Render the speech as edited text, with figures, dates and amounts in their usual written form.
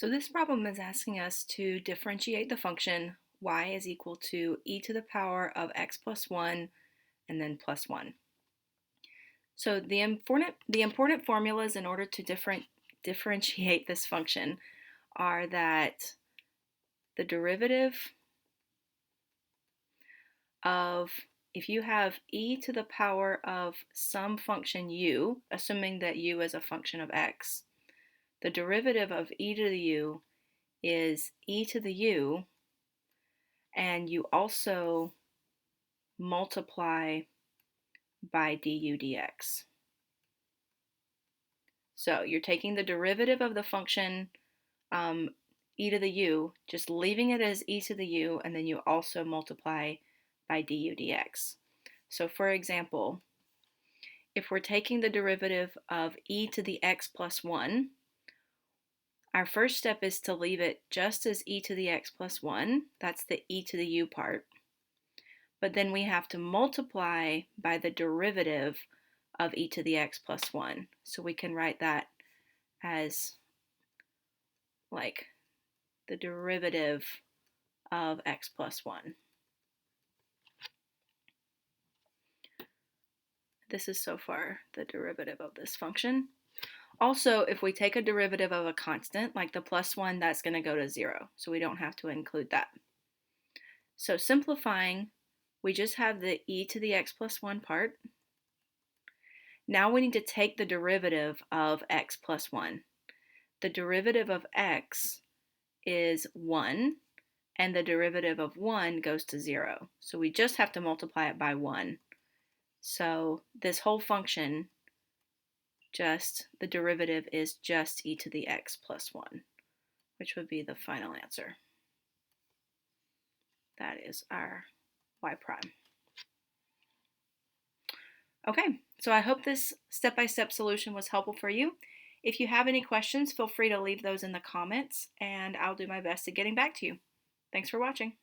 So this problem is asking us to differentiate the function y is equal to e to the power of x plus 1 and then plus 1. So the important formulas in order to differentiate this function are that the derivative of, if you have e to the power of some function u, assuming that u is a function of x, the derivative of e to the u is e to the u, and you also multiply by du dx. So you're taking the derivative of the function e to the u, just leaving it as e to the u, and then you also multiply by du dx. So for example, if we're taking the derivative of e to the x plus 1, our first step is to leave it just as e to the x plus 1. That's the e to the u part. But then we have to multiply by the derivative of e to the x plus 1. So we can write that as like the derivative of x plus 1. This is so far the derivative of this function. Also, if we take a derivative of a constant, like the plus 1, that's going to go to 0. So we don't have to include that. So simplifying, we just have the e to the x plus 1 part. Now we need to take the derivative of x plus 1. The derivative of x is 1, and the derivative of 1 goes to 0. So we just have to multiply it by 1. So this whole function, just the derivative is just e to the x plus 1, which would be the final answer. That is our y prime. Okay, so I hope this step-by-step solution was helpful for you. If you have any questions, feel free to leave those in the comments, and I'll do my best at getting back to you. Thanks for watching.